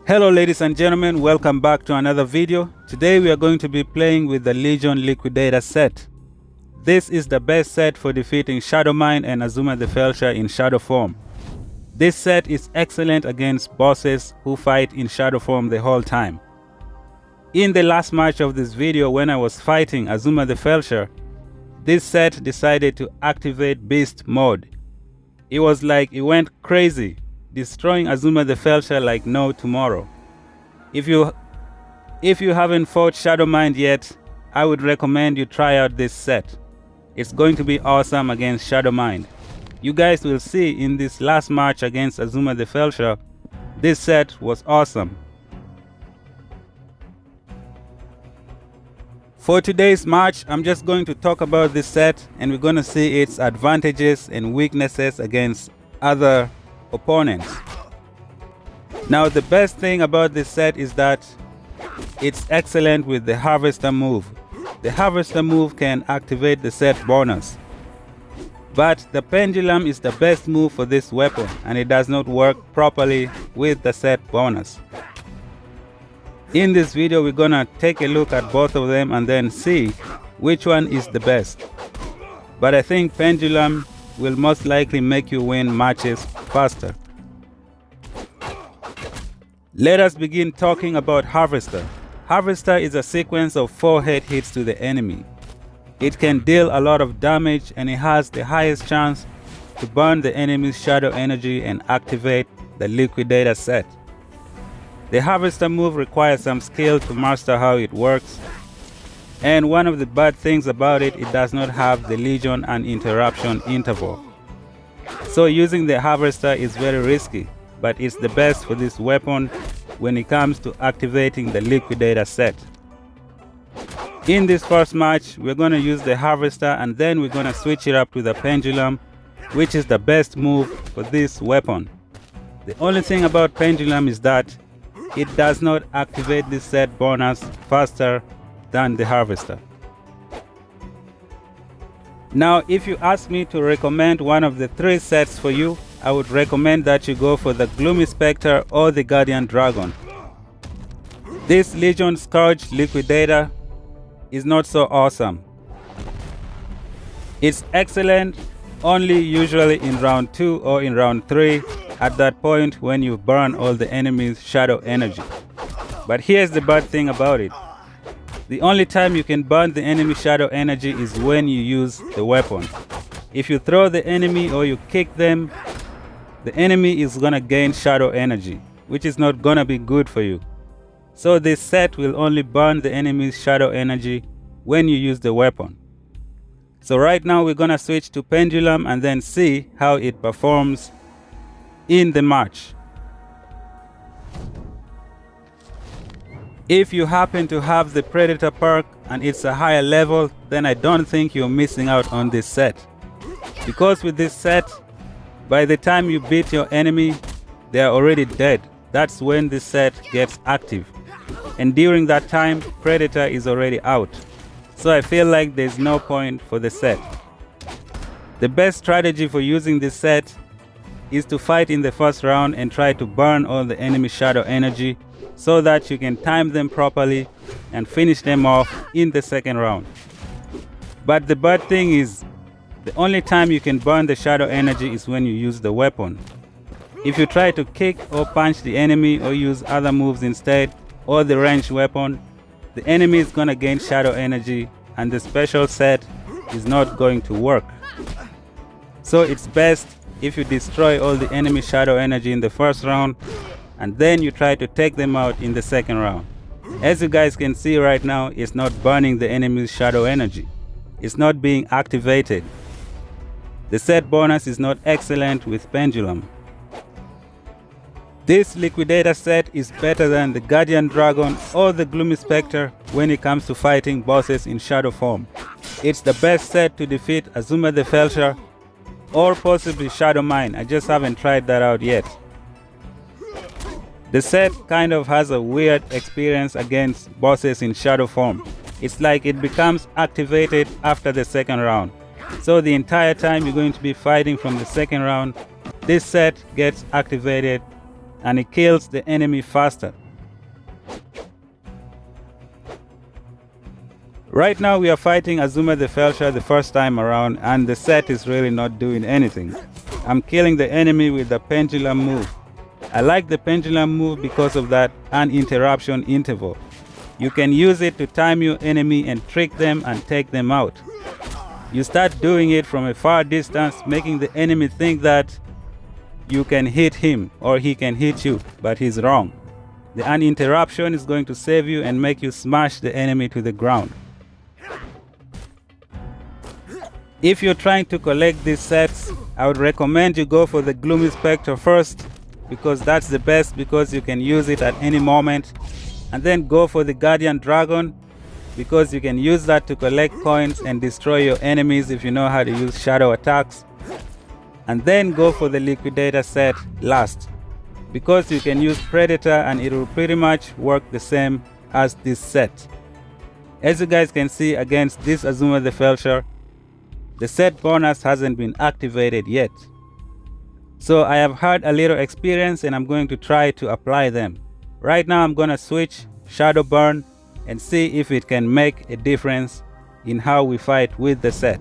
Hello ladies and gentlemen, welcome back to another video. Today we are going to be playing with the Legion Liquidator set. This is the best set for defeating Shadow Mine and AZUMA the FELDSHER in shadow form. This set is excellent against bosses who fight in shadow form the whole time. In the last match of this video, when I was fighting AZUMA the FELDSHER, this set decided to activate Beast mode. It was like it went crazy, destroying AZUMA the FELDSHER like no tomorrow. If you haven't fought Shadow Mine yet, I would recommend you try out this set. It's going to be awesome against Shadow Mine. You guys will see in this last match against AZUMA the FELDSHER, this set was awesome. For today's match, I'm just going to talk about this set and we're going to see its advantages and weaknesses against other opponents. Now the best thing about this set is that it's excellent with the Harvester move. The Harvester move can activate the set bonus. But the Pendulum is the best move for this weapon and it does not work properly with the set bonus. In this video we're gonna take a look at both of them and then see which one is the best. But I think Pendulum will most likely make you win matches faster. Let us begin talking about Harvester. Harvester is a sequence of 4 head hits to the enemy. It can deal a lot of damage and it has the highest chance to burn the enemy's shadow energy and activate the Liquidator set. The Harvester move requires some skill to master how it works, and one of the bad things about it, it does not have the Legion and interruption interval. So using the Harvester is very risky, but it's the best for this weapon when it comes to activating the Liquidator set. In this first match, we're going to use the Harvester and then we're going to switch it up to the Pendulum, which is the best move for this weapon. The only thing about Pendulum is that it does not activate this set bonus faster than the Harvester. Now, if you ask me to recommend one of the 3 sets for you, I would recommend that you go for the Gloomy Spectre or the Guardian Dragon. This Legion Scourge Liquidator is not so awesome. It's excellent only usually in round 2 or in round 3, at that point when you burn all the enemy's shadow energy. But here's the bad thing about it. The only time you can burn the enemy shadow energy is when you use the weapon. If you throw the enemy or you kick them, the enemy is gonna gain shadow energy, which is not gonna be good for you. So this set will only burn the enemy's shadow energy when you use the weapon. So right now we're gonna switch to Pendulum and then see how it performs in the match. If you happen to have the Predator perk and it's a higher level, then I don't think you're missing out on this set. Because with this set, by the time you beat your enemy, they are already dead. That's when this set gets active. And during that time, Predator is already out. So I feel like there's no point for the set. The best strategy for using this set is to fight in the first round and try to burn all the enemy shadow energy so that you can time them properly and finish them off in the second round. But the bad thing is, the only time you can burn the shadow energy is when you use the weapon. If you try to kick or punch the enemy or use other moves instead, or the ranged weapon, the enemy is gonna gain shadow energy and the special set is not going to work. So it's best if you destroy all the enemy shadow energy in the first round and then you try to take them out in the second round. As you guys can see right now, it's not burning the enemy's shadow energy. It's not being activated. The set bonus is not excellent with Pendulum. This Liquidator set is better than the Guardian Dragon or the Gloomy Spectre when it comes to fighting bosses in shadow form. It's the best set to defeat AZUMA the FELDSHER or possibly Shadow Mine. I just haven't tried that out yet. The set kind of has a weird experience against bosses in shadow form. It's like it becomes activated after the second round. So the entire time you're going to be fighting from the second round, this set gets activated and it kills the enemy faster. Right now we are fighting AZUMA the FELDSHER the first time around, and the set is really not doing anything. I'm killing the enemy with the Pendulum move. I like the Pendulum move because of that uninterruption interval. You can use it to time your enemy and trick them and take them out. You start doing it from a far distance, making the enemy think that you can hit him or he can hit you, but he's wrong. The uninterruption is going to save you and make you smash the enemy to the ground. If you're trying to collect these sets, I would recommend you go for the Gloomy Spectre first, because that's the best, because you can use it at any moment. And then go for the Guardian Dragon, because you can use that to collect coins and destroy your enemies if you know how to use shadow attacks. And then go for the Liquidator set last, because you can use Predator and it will pretty much work the same as this set. As you guys can see, against this AZUMA the FELDSHER, the set bonus hasn't been activated yet. So I have had a little experience and I'm going to try to apply them. Right now I'm going to switch Shadow Burn and see if it can make a difference in how we fight with the set.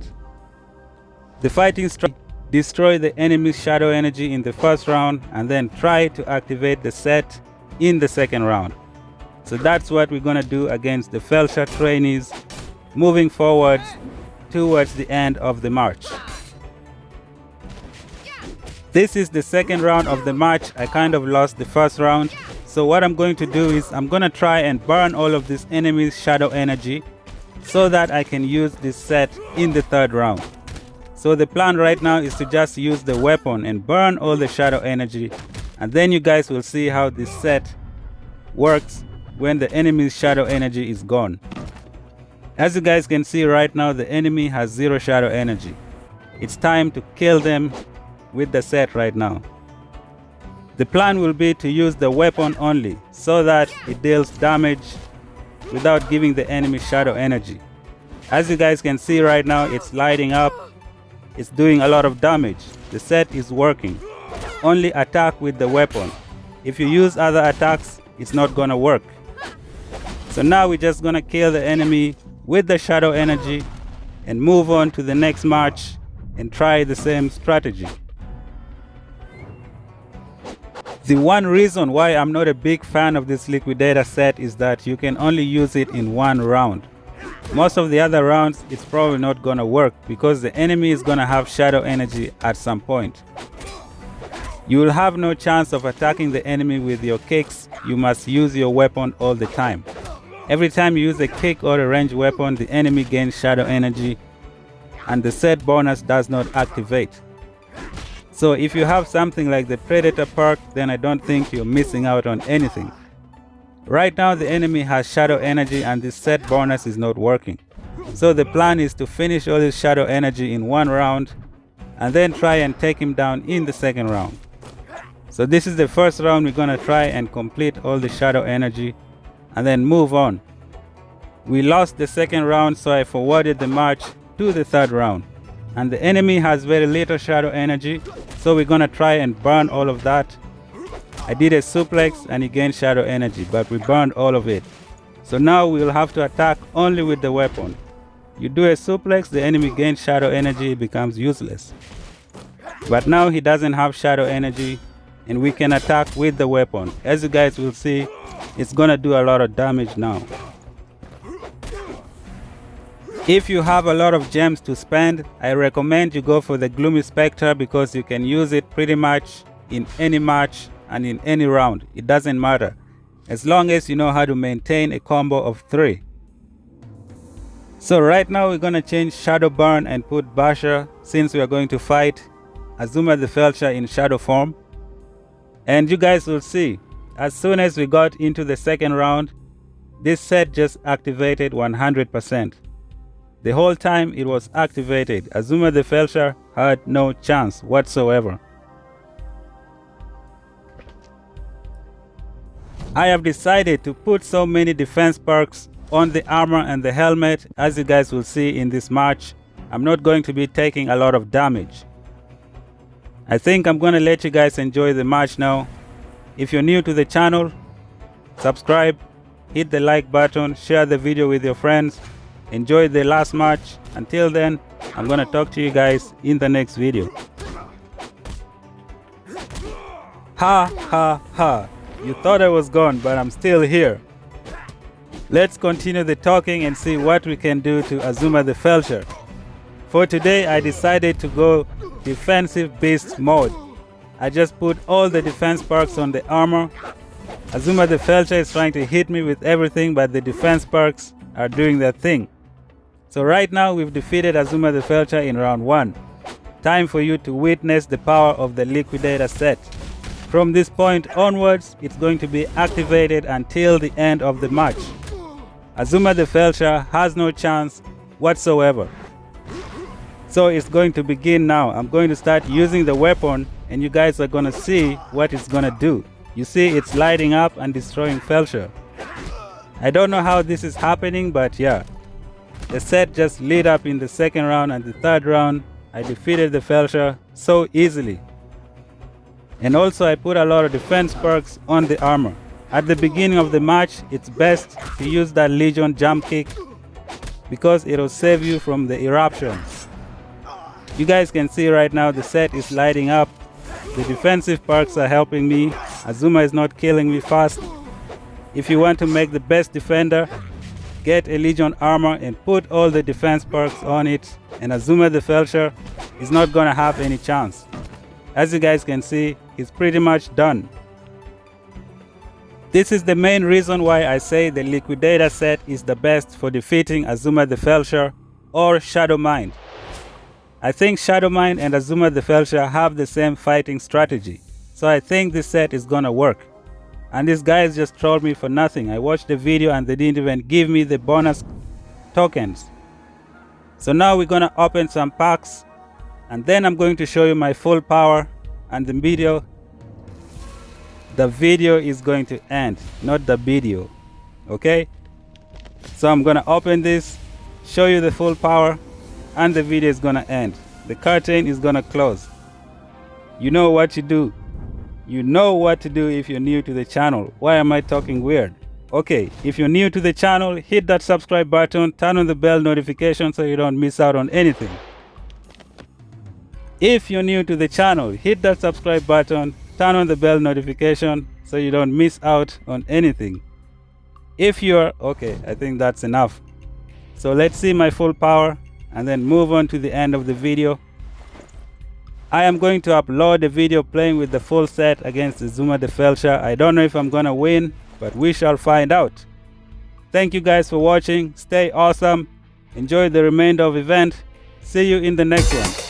The fighting strategy: destroy the enemy's shadow energy in the first round and then try to activate the set in the second round. So that's what we're going to do against the FELDSHER trainees moving forward towards the end of the match. This is the second round of the match. I kind of lost the first round. So what I'm going to do is I'm going to try and burn all of this enemy's shadow energy so that I can use this set in the third round. So the plan right now is to just use the weapon and burn all the shadow energy, and then you guys will see how this set works when the enemy's shadow energy is gone. As you guys can see right now, the enemy has 0 shadow energy. It's time to kill them with the set right now. The plan will be to use the weapon only so that it deals damage without giving the enemy shadow energy. As you guys can see right now, it's lighting up. It's doing a lot of damage. The set is working. Only attack with the weapon. If you use other attacks, it's not gonna work. So now we're just gonna kill the enemy with the shadow energy and move on to the next match and try the same strategy. The one reason why I'm not a big fan of this Liquidator set is that you can only use it in one round. Most of the other rounds, it's probably not gonna work because the enemy is gonna have shadow energy at some point. You will have no chance of attacking the enemy with your kicks. You must use your weapon all the time. Every time you use a kick or a ranged weapon, the enemy gains shadow energy and the set bonus does not activate. So if you have something like the Predator perk, then I don't think you're missing out on anything. Right now the enemy has shadow energy and this set bonus is not working. So the plan is to finish all his shadow energy in one round and then try and take him down in the second round. So this is the first round. We're gonna try and complete all the shadow energy and then move on. We lost the second round, so I forwarded the match to the third round. And the enemy has very little shadow energy, so we're gonna try and burn all of that. I did a suplex and he gained shadow energy, but we burned all of it. So now we'll have to attack only with the weapon. You do a suplex, the enemy gains shadow energy, it becomes useless. But now he doesn't have shadow energy and we can attack with the weapon. As you guys will see, it's gonna do a lot of damage now. If you have a lot of gems to spend, I recommend you go for the Gloomy Spectre because you can use it pretty much in any match and in any round. It doesn't matter, as long as you know how to maintain a combo of 3. So right now we're gonna change Shadow Burn and put Basher, since we are going to fight AZUMA the FELDSHER in shadow form. And you guys will see, as soon as we got into the second round, this set just activated 100%. The whole time it was activated, AZUMA the FELDSHER had no chance whatsoever. I have decided to put so many defense perks on the armor and the helmet. As you guys will see in this match, I'm not going to be taking a lot of damage. I think I'm going to let you guys enjoy the match now. If you're new to the channel, subscribe, hit the like button, share the video with your friends, enjoy the last match. Until then, I'm gonna talk to you guys in the next video. Ha ha ha, you thought I was gone, but I'm still here. Let's continue the talking and see what we can do to AZUMA the FELDSHER. For today, I decided to go defensive beast mode. I just put all the defense perks on the armor. AZUMA the FELDSHER is trying to hit me with everything, but the defense perks are doing their thing. So right now we've defeated AZUMA the FELDSHER in round 1. Time for you to witness the power of the liquidator set. From this point onwards, it's going to be activated until the end of the match. AZUMA the FELDSHER has no chance whatsoever. So it's going to begin now. I'm going to start using the weapon and you guys are going to see what it's going to do. You see it's lighting up and destroying FELDSHER. I don't know how this is happening, but yeah. The set just lit up in the second round, and the third round I defeated the FELDSHER so easily. And also I put a lot of defense perks on the armor. At the beginning of the match, it's best to use that Legion jump kick because it'll save you from the eruptions. You guys can see right now the set is lighting up. The defensive perks are helping me. AZUMA is not killing me fast. If you want to make the best defender, get a Legion armor and put all the defense perks on it, and AZUMA the FELDSHER is not gonna have any chance. As you guys can see, it's pretty much done. This is the main reason why I say the liquidator set is the best for defeating AZUMA the FELDSHER or Shadow Mind. I think Shadow Mind and AZUMA the FELDSHER have the same fighting strategy, so I think this set is gonna work. And these guys just trolled me for nothing. I watched the video and they didn't even give me the bonus tokens. So now we're gonna open some packs and then I'm going to show you my full power, and the video is going to end, not the video. Okay, so I'm gonna open this, show you the full power, and the video is gonna end. The curtain is gonna close. You know what to do. You know what to do if you're new to the channel. Why am I talking weird? Okay, if you're new to the channel, hit that subscribe button, turn on the bell notification so you don't miss out on anything. If you're new to the channel, hit that subscribe button, turn on the bell notification so you don't miss out on anything. If you're okay, I think that's enough. So let's see my full power and then move on to the end of the video. I am going to upload a video playing with the full set against AZUMA the FELDSHER. I don't know if I'm gonna win, but we shall find out. Thank you guys for watching. Stay awesome. Enjoy the remainder of the event. See you in the next one.